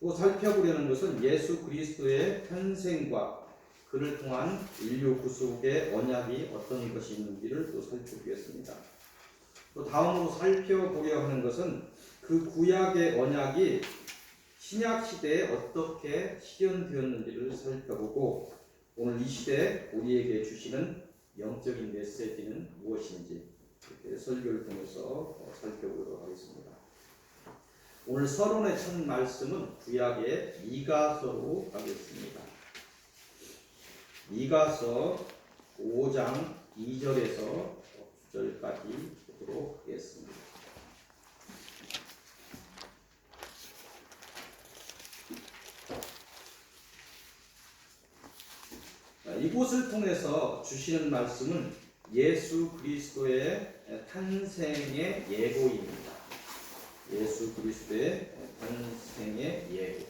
또 살펴보려는 것은 예수 그리스도의 탄생과 그를 통한 인류 구속의 언약이 어떤 것이 있는지를 또 살펴보겠습니다. 또 다음으로 살펴보려 하는 것은 그 구약의 언약이 신약 시대에 어떻게 실현되었는지를 살펴보고 오늘 이 시대에 우리에게 주시는 영적인 메시지는 무엇인지 이렇게 설교를 통해서 살펴보도록 하겠습니다. 오늘 서론의 첫 말씀은 구약의 미가서로 가겠습니다. 미가서 5장 2절에서 9절까지 보도록 하겠습니다. 이곳을 통해서 주시는 말씀은 예수 그리스도의 탄생의 예고입니다. 예수 그리스도의 탄생의 예고.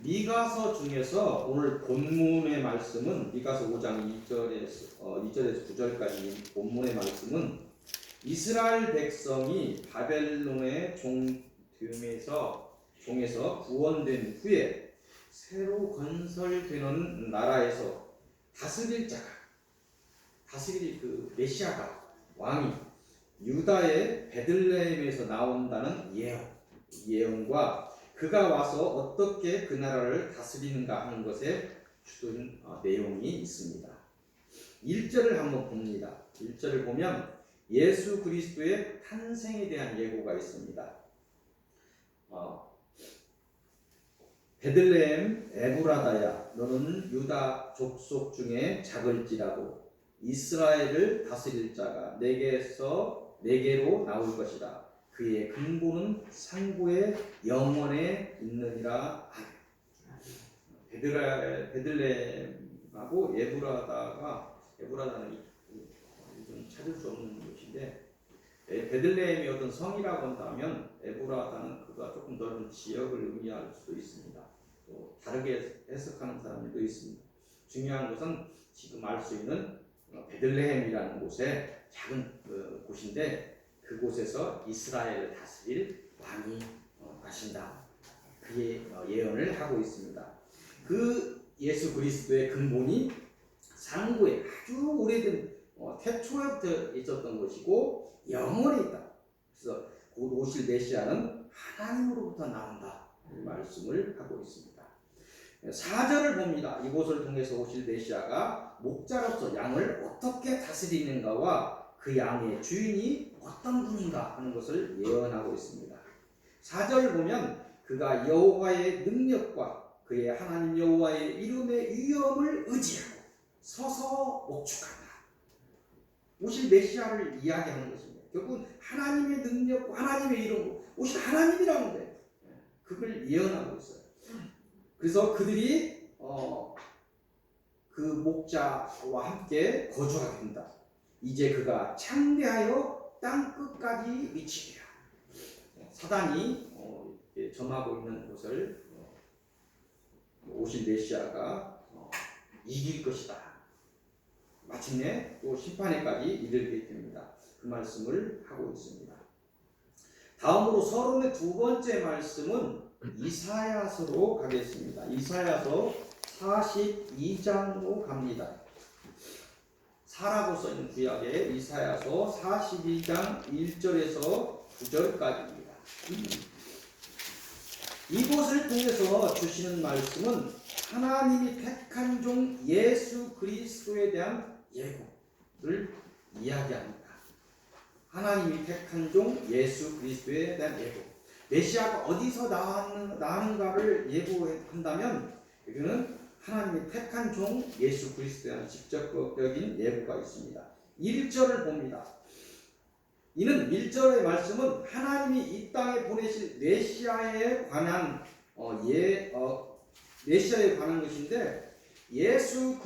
미가서 중에서 오늘 본문의 말씀은 미가서 5장 2절에서 9절까지 본문의 말씀은 이스라엘 백성이 바벨론의 종에서 구원된 후에 새로 건설되는 나라에서 다스릴 그 메시아가 왕이 유다의 베들레헴에서 나온다는 예언과 그가 와서 어떻게 그 나라를 다스리는가 하는 것에 주된 내용이 있습니다. 1절을 한번 봅니다. 1절을 보면 예수 그리스도의 탄생에 대한 예고가 있습니다. 베들레헴 에브라다야, 너는 유다 족속 중에 작을지라도 이스라엘을 다스릴 자가 내게로 나올 것이다. 그의 근본은 상고의 영원에 있느니라. 베들레헴하고 에브라다는 좀 찾을 수 없는 곳인데, 베들레헴이 어떤 성이라고 한다면 에브라다는 그가 조금 넓은 지역을 의미할 수도 있습니다. 또 다르게 해석하는 사람들도 있습니다. 중요한 것은 지금 알 수 있는 베들레헴이라는 곳에 작은 곳인데 그곳에서 이스라엘을 다스릴 왕이 가신다. 그의 예언을 하고 있습니다. 그 예수 그리스도의 근본이 상고에 아주 오래된 태초부터 있었던 것이고 영원에 있다. 그래서 곧 오실 메시아는 하나님으로부터 나온다. 이 말씀을 하고 있습니다. 4절을 봅니다. 이곳을 통해서 오실 메시아가 목자로서 양을 어떻게 다스리는가와 그 양의 주인이 어떤 분인가 하는 것을 예언하고 있습니다. 4절을 보면 그가 여호와의 능력과 그의 하나님 여호와의 이름의 위엄을 의지하고 서서 목축한다. 오실 메시아를 이야기하는 것입니다. 결국은 하나님의 능력과 하나님의 이름으로 오실 하나님이라는 거예요. 그걸 예언하고 있어요. 그래서 그들이 그 목자와 함께 거주하게 된다. 이제 그가 창대하여 땅 끝까지 미치리라. 사단이 점하고 있는 것을 오실 메시아가 이길 것이다. 마침내 또 심판에까지 이르게 됩니다. 그 말씀을 하고 있습니다. 다음으로 서론의 두 번째 말씀은 이사야서로 가겠습니다. 이사야서 42장으로 갑니다. 사라고 써있는 구약의 이사야서 42장 1절에서 9절까지입니다. 이곳을 통해서 주시는 말씀은 하나님이 택한 종 예수 그리스도에 대한 예고를 이야기합니다. 하나님이 택한 종 예수 그리스도에 대한 예고. 메시아가 어디서 나오는가를 예고한다면 여기는 하나님이 택한 종 예수 그리스도에 대한 직접적인 예고가 있습니다. 1절을 봅니다. 이는 1절의 말씀은 하나님이 이 땅에 보내실 메시아에 관한 메시아에 관한 것인데 예수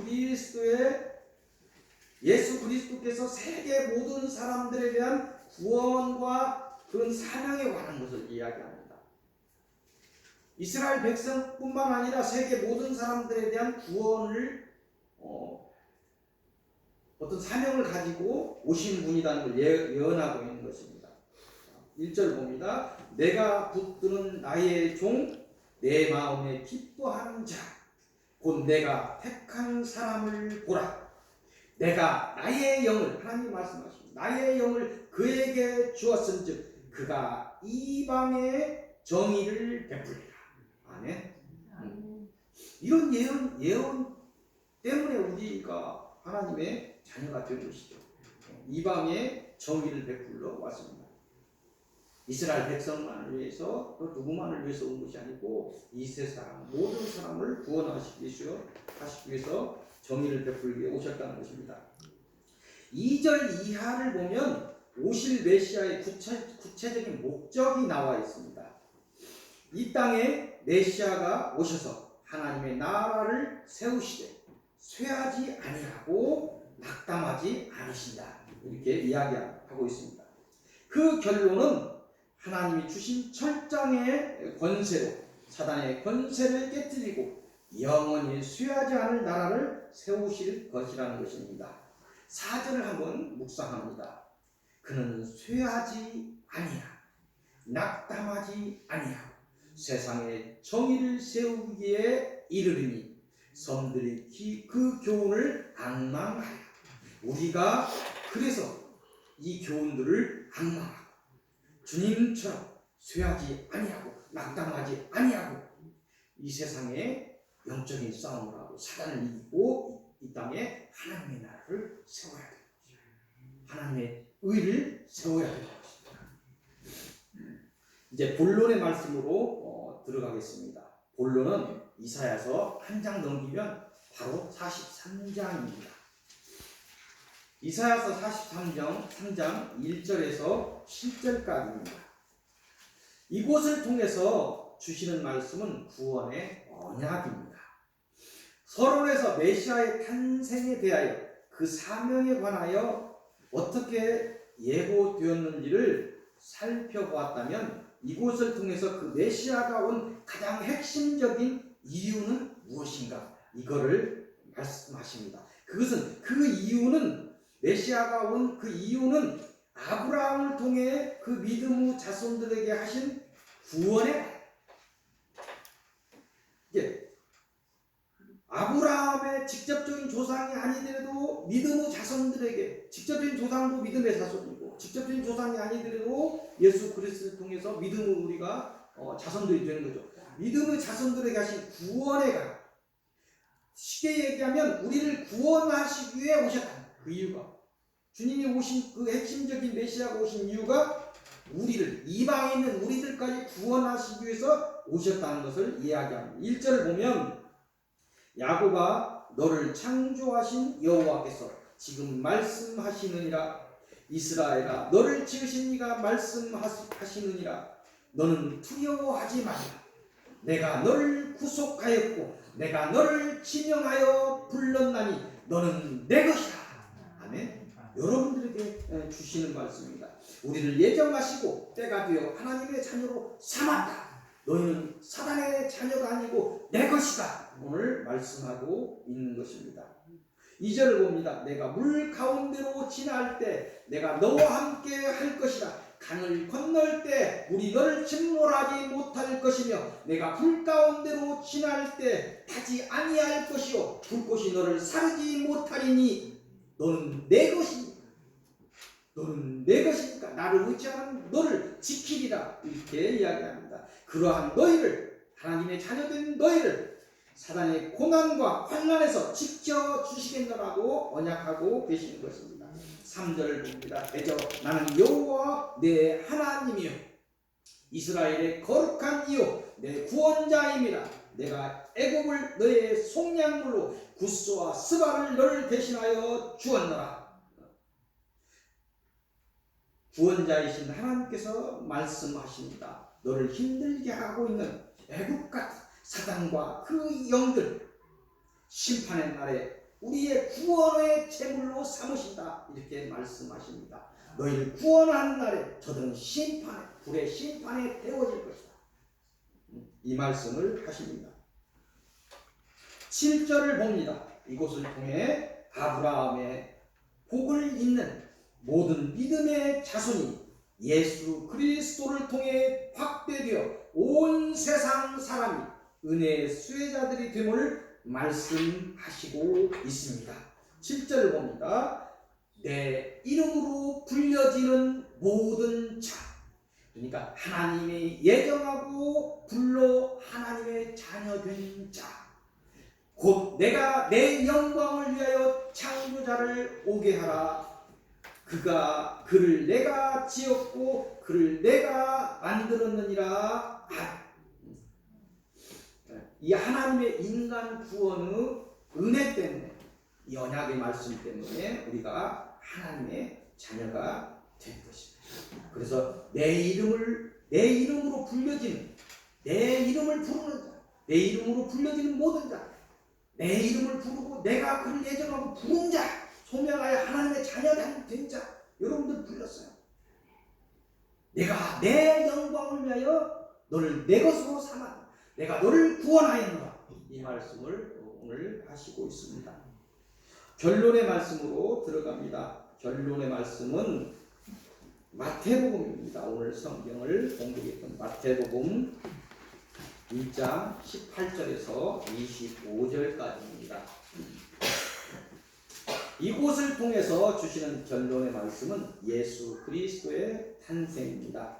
그리스도께서 세계 모든 사람들에 대한 구원과 그런 사명에 관한 것을 이야기합니다. 이스라엘 백성뿐만 아니라 세계 모든 사람들에 대한 구원을 어떤 사명을 가지고 오신 분이라는 걸 예언하고 있는 것입니다. 1절 봅니다. 내가 붙드는 나의 종 내 마음에 기뻐하는 자 곧 내가 택한 사람을 보라. 내가 나의 영을 하나님 말씀하십니다. 나의 영을 그에게 주었은즉 그가 이방의 정의를 베풀리라. 아멘. 이런 예언 때문에 우리가 하나님의 자녀가 된 것이죠. 이방의 정의를 베풀러 왔습니다. 이스라엘 백성만을 위해서 또 누구만을 위해서 온 것이 아니고 이 세상 모든 사람을 구원하시기 위해서 정의를 베풀기 위해 오셨다는 것입니다. 2절 이하를 보면 오실 메시아의 구체적인 목적이 나와 있습니다. 이 땅에 메시아가 오셔서 하나님의 나라를 세우시되 쇠하지 아니하고 낙담하지 않으신다. 이렇게 이야기하고 있습니다. 그 결론은 하나님이 주신 철장의 권세로 사단의 권세를 깨뜨리고 영원히 쇠하지 않을 나라를 세우실 것이라는 것입니다. 4절을 한번 묵상합니다. 그는 쇠하지 아니하 낙담하지 아니하고 세상에 정의를 세우기에 이르리니 섬들이 그 교훈을 앙망하여 우리가 그래서 이 교훈들을 앙망하고 주님처럼 쇠하지 아니하고 낙담하지 아니하고 이 세상에 영적인 싸움을 하고 사단을 이기고 이 땅에 하나님의 나라를 세워야 되는 것입니다. 하나님의 의를 세워야 되는 것입니다. 이제 본론의 말씀으로 들어가겠습니다. 본론은 이사야서 한 장 넘기면 바로 43장입니다. 이사야서 43장 1절에서 7절까지입니다. 이곳을 통해서 주시는 말씀은 구원의 언약입니다. 서론에서 메시아의 탄생에 대하여 그 사명에 관하여 어떻게 예고되었는지를 살펴보았다면 이곳을 통해서 그 메시아가 온 가장 핵심적인 이유는 무엇인가? 이거를 말씀하십니다. 그것은 그 이유는 메시아가 온 그 이유는 아브라함을 통해 그 믿음의 자손들에게 하신 구원의 아브라함의 직접적인 조상이 아니더라도 믿음의 자손들에게 직접적인 조상도 믿음의 자손이고 직접적인 조상이 아니더라도 예수 그리스도를 통해서 믿음의 우리가 자손들이 되는 거죠. 믿음의 자손들에게 하신 구원의 강 쉽게 얘기하면 우리를 구원하시기 위해 오셨다. 그 이유가 주님이 오신 그 핵심적인 메시아가 오신 이유가 우리를 이방에 있는 우리들까지 구원하시기 위해서 오셨다는 것을 이야기합니다. 1절을 보면 야곱아 너를 창조하신 여호와께서 지금 말씀하시느니라. 이스라엘아 너를 지으신 이가 말씀하시느니라. 너는 두려워하지 말라. 내가 너를 구속하였고 내가 너를 지명하여 불렀나니 너는 내 것이다. 아멘. 여러분들에게 주시는 말씀입니다. 우리를 예정하시고 때가 되어 하나님의 자녀로 삼았다. 너희는 사단의 자녀가 아니고 내 것이다. 오늘 말씀하고 있는 것입니다. 2절을 봅니다. 내가 물 가운데로 지나갈 때 내가 너와 함께 할 것이다. 강을 건널 때 물이 너를 침몰하지 못할 것이며 내가 불 가운데로 지날 때 타지 아니할 것이요 불꽃이 너를 사르지 못하리니 너는 내 것이니까 너는 내 것이니까 나를 의지하는 너를 지키리라. 이렇게 이야기합니다. 그러한 너희를 하나님의 자녀된 너희를 사단의 고난과 환난에서 지켜주시겠노라고 언약하고 계시는 것입니다. 3절을 봅니다. 대저 나는 여호와 내 하나님이요 이스라엘의 거룩한 이요 내 구원자임이라. 내가 애굽을 너의 속량물로 구스와 스바를 너를 대신하여 주었노라. 구원자이신 하나님께서 말씀하십니다. 너를 힘들게 하고 있는 애굽 같은 사단과 그 영들 심판의 날에 우리의 구원의 제물로 삼으신다. 이렇게 말씀하십니다. 너희를 구원하는 날에 저들은 불의 심판에 태워질 것이다. 이 말씀을 하십니다. 7절을 봅니다. 이곳을 통해 아브라함의 복을 잇는 모든 믿음의 자손이 예수 그리스도를 통해 확대되어 온 세상 사람이 은혜의 수혜자들이 됨을 말씀하시고 있습니다. 7절을 봅니다. 내 이름으로 불려지는 모든 자, 그러니까 하나님이 예정하고 불러 하나님의 자녀 된 자, 곧 내가 내 영광을 위하여 창조자를 오게 하라. 그를 내가 지었고 그를 내가 만들었느니라. 이 하나님의 인간 구원의 은혜 때문에, 이 언약의 말씀 때문에 우리가 하나님의 자녀가 된 것입니다. 그래서 내 이름으로 불려지는, 내 이름을 부르는 자, 내 이름으로 불려지는 모든 자, 내 이름을 부르고 내가 그를 예정하고 부른 자, 소명하여 하나님의 자녀 된 자, 여러분들 불렀어요. 내가 내 영광을 위하여 너를 내 것으로 삼아 내가 너를 구원하였노라. 이 말씀을 오늘 하시고 있습니다. 결론의 말씀으로 들어갑니다. 결론의 말씀은 마태복음입니다. 오늘 성경을 공부했던 마태복음 1장 18절에서 25절까지입니다. 이곳을 통해서 주시는 결론의 말씀은 예수 그리스도의 탄생입니다.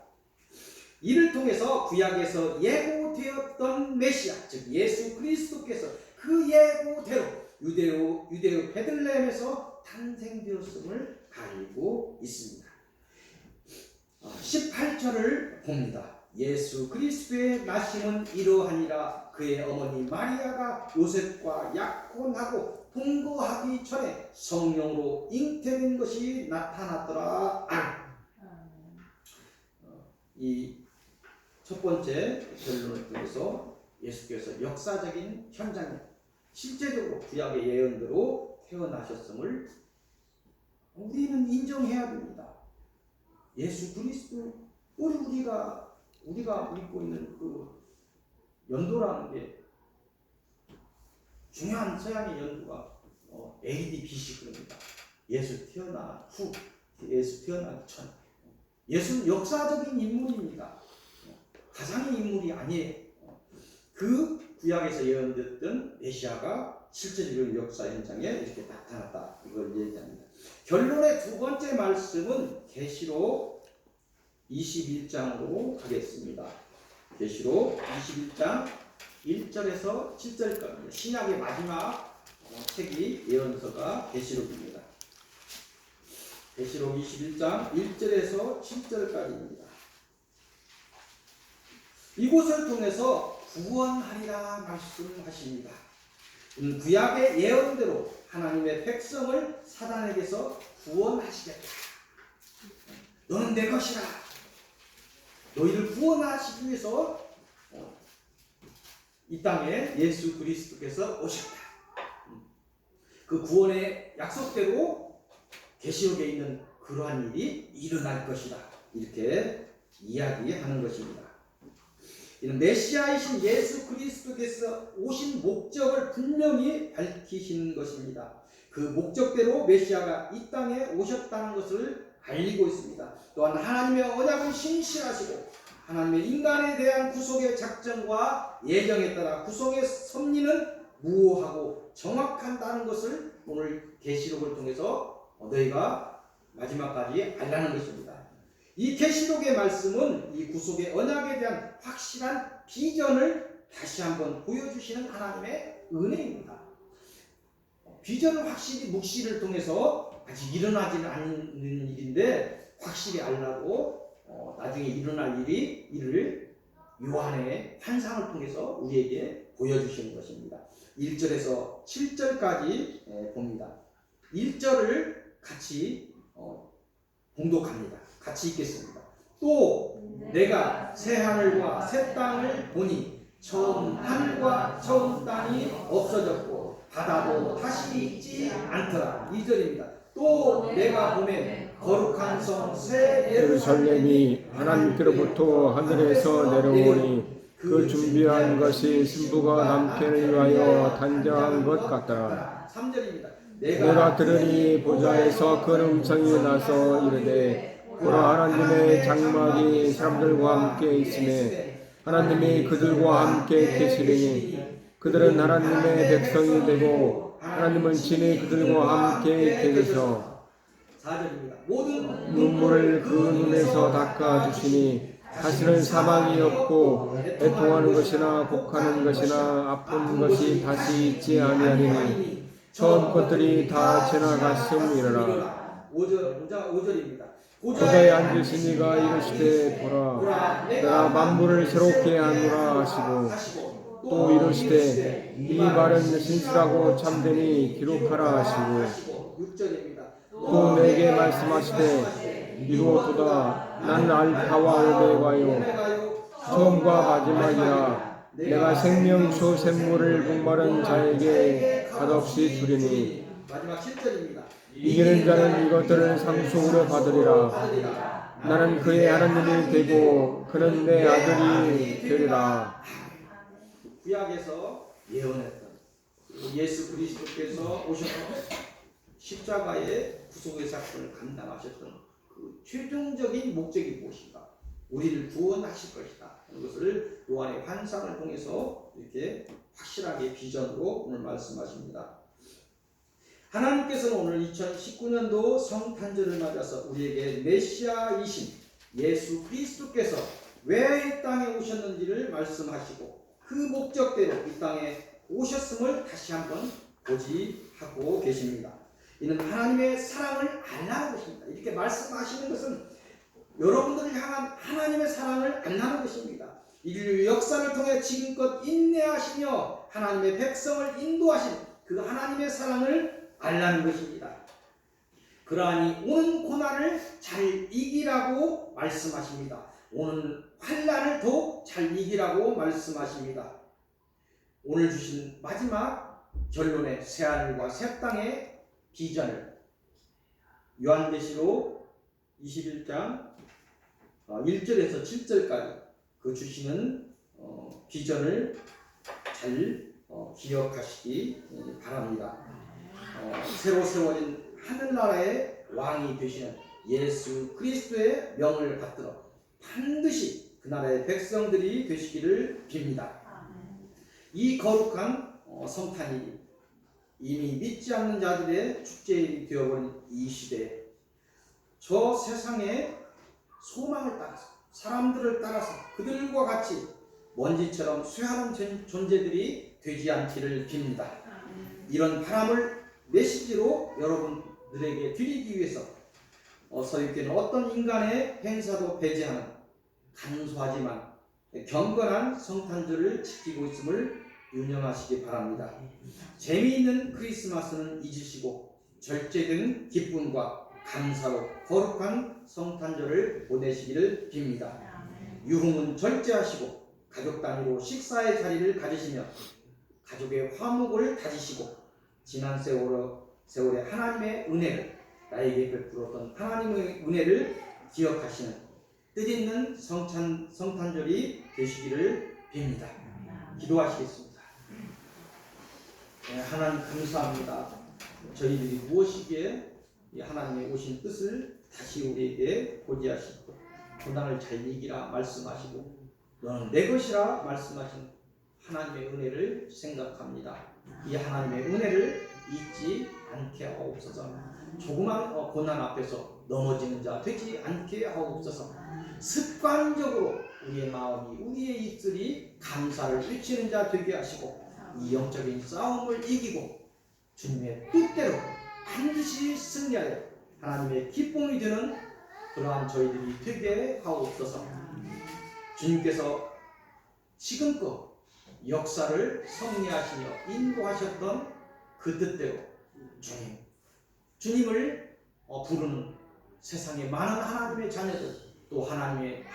이를 통해서 구약에서 예고되었던 메시아, 즉 예수 그리스도께서 그 예고대로 유대의 베들레헴에서 탄생되었음을 알고 있습니다. 18절을 봅니다. 예수 그리스도의 나심은 이러하니라. 그의 어머니 마리아가 요셉과 약혼하고 동거하기 전에 성령으로 잉태된 것이 나타났더라. 이 첫 번째 결론을 통해서 예수께서 역사적인 현장에 실제적으로 구약의 예언대로 태어나셨음을 우리는 인정해야 됩니다. 예수 그리스도, 우리가 믿고 있는 그 연도라는 게 중요한 서양의 연도가 AD, BC 그럽니다. 예수 태어나 후, 예수 태어나기 전. 예수는 역사적인 인물입니다. 가상의 인물이 아니에요. 그 구약에서 예언됐던 메시아가 실제적인 역사 현장에 이렇게 나타났다. 이걸 얘기합니다. 결론의 두 번째 말씀은 계시록 21장으로 가겠습니다. 계시록 21장 1절에서 7절까지 신약의 마지막 책이 예언서가 계시록입니다. 계시록 21장 1절에서 7절까지입니다. 이곳을 통해서 구원하리라 말씀하십니다. 구약의 예언대로 하나님의 백성을 사단에게서 구원하시겠다. 너는 내 것이라. 너희를 구원하시기 위해서 이 땅에 예수 그리스도께서 오셨다. 그 구원의 약속대로 계시록에 있는 그러한 일이 일어날 것이다. 이렇게 이야기하는 것입니다. 이는 메시아이신 예수 그리스도께서 오신 목적을 분명히 밝히신 것입니다. 그 목적대로 메시아가 이 땅에 오셨다는 것을 알리고 있습니다. 또한 하나님의 언약은 신실하시고 하나님의 인간에 대한 구속의 작정과 예정에 따라 구속의 섭리는 무오하고 정확한다는 것을 오늘 계시록을 통해서 너희가 마지막까지 알라는 것입니다. 이 계시록의 말씀은 이 구속의 언약에 대한 확실한 비전을 다시 한번 보여주시는 하나님의 은혜입니다. 비전을 확실히 묵시를 통해서 아직 일어나지는 않는 일인데 확실히 알라고 나중에 일어날 일을 요한의 환상을 통해서 우리에게 보여주시는 것입니다. 1절에서 7절까지 봅니다. 1절을 같이 봉독합니다. 같이 읽겠습니다. 또 내가 새 하늘과 새 땅을 보니 처음 하늘과 처음 땅이 없어졌고 바다도 다시 있지 않더라. 2절입니다. 또 내가 보매 거룩한 성 새 예루살렘이 하나님께로부터 하늘에서 내려오니 그 준비한 것이 신부가 남편을 위하여 단장한 것 같더라. 3절입니다. 내가 들으니 보좌에서 큰 음성이 나서 이르되 보라 하나님의 장막이 사람들과 함께 있음에 하나님이 그들과 함께 계시리니 그들은 하나님의 백성이 되고 하나님은 친히 그들과 함께 계셔서 4절입니다. 모든 눈물을 그 눈에서 닦아주시니 다시는 사망이 없고 애통하는 것이나 곡하는 것이나 아픈 것이 다시 있지 아니하리니 처음 것들이 다 지나갔음이니라. 5절입니다. 보좌에 앉으신 이가 이르시되 보라 내가 만물을 새롭게 하노라 하시고 또 이르시되 이 말은 신실하고 참되니 기록하라 하시고 6절입니다. 또 내게 말씀하시되 이루었도다 나는 알파와 오메가요 처음과 마지막이라 내가 생명수 샘물을 목마른 자에게 값없이 주리니 마지막 7절입니다. 이기는 자는 이것들을 상속으로 받으리라. 나는 그의 하나님이 되고 그는 내 아들이 되리라. 구약에서 예언했던 예수 그리스도께서 오셔서 십자가의 구속의 사건을 감당하셨던 그 최종적인 목적이 무엇인가? 우리를 구원하실 것이다. 하는 것을 요한의 환상을 통해서 이렇게 확실하게 비전으로 오늘 말씀하십니다. 하나님께서는 오늘 2019년도 성탄절을 맞아서 우리에게 메시아이신 예수 그리스도께서 왜 이 땅에 오셨는지를 말씀하시고 그 목적대로 이 땅에 오셨음을 다시 한번 고지하고 계십니다. 이는 하나님의 사랑을 알라는 것입니다. 이렇게 말씀하시는 것은 여러분들을 향한 하나님의 사랑을 알라는 것입니다. 인류 역사를 통해 지금껏 인내하시며 하나님의 백성을 인도하신 그 하나님의 사랑을 알라는 것입니다. 그러하니 오는 고난을 잘 이기라고 말씀하십니다. 오는 환난을 더욱 잘 이기라고 말씀하십니다. 오늘 주신 마지막 결론의 새하늘과 새 땅의 비전을 요한계시록 21장 1절에서 7절까지 그 주시는 비전을 잘 기억하시기 바랍니다. 새로 세워진 하늘나라의 왕이 되시는 예수 그리스도의 명을 받들어 반드시 그 나라의 백성들이 되시기를 빕니다. 이 거룩한 성탄일이 이미 믿지 않는 자들의 축제일이 되어버린 이 시대에 저 세상의 소망을 따라서 사람들을 따라서 그들과 같이 먼지처럼 쇠하는 존재들이 되지 않기를 빕니다. 이런 바람을 메시지로 여러분들에게 드리기 위해서 서유께는 어떤 인간의 행사도 배제하는 간소하지만 경건한 성탄절을 지키고 있음을 유념하시기 바랍니다. 재미있는 크리스마스는 잊으시고 절제된 기쁨과 감사로 거룩한 성탄절을 보내시기를 빕니다. 유흥은 절제하시고 가족 단위로 식사의 자리를 가지시며 가족의 화목을 다지시고 지난 세월의 하나님의 은혜를 나에게 베풀었던 하나님의 은혜를 기억하시는 뜻있는 성탄절이 되시기를 빕니다. 기도하시겠습니다. 네, 하나님 감사합니다. 저희들이 무엇이기에 하나님의 오신 뜻을 다시 우리에게 고지하시고 고난을 잘 이기라 말씀하시고 너는 내 것이라 말씀하신 하나님의 은혜를 생각합니다. 이 하나님의 은혜를 잊지 않게 하옵소서. 조그만 고난 앞에서 넘어지는 자 되지 않게 하옵소서. 습관적으로 우리의 마음이 우리의 입술이 감사를 외치는 자 되게 하시고 이 영적인 싸움을 이기고 주님의 뜻대로 반드시 승리하여 하나님의 기쁨이 되는 그러한 저희들이 되게 하옵소서. 주님께서 지금껏 역사를 섭리하시며 인도하셨던 그 뜻대로 주님을 부르는 세상의 많은 하나님의 자녀들 또 하나님을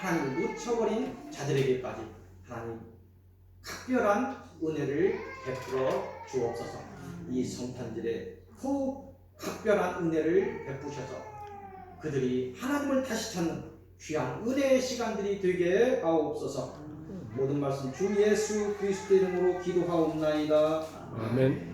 놓쳐버린 자들에게까지 하나님 각별한 은혜를 베풀어 주옵소서. 이 성탄절에 더욱 각별한 은혜를 베푸셔서 그들이 하나님을 다시 찾는 귀한 은혜의 시간들이 되게 하옵소서. 모든 말씀 주 예수 그리스도 이름으로 기도하옵나이다. 아멘.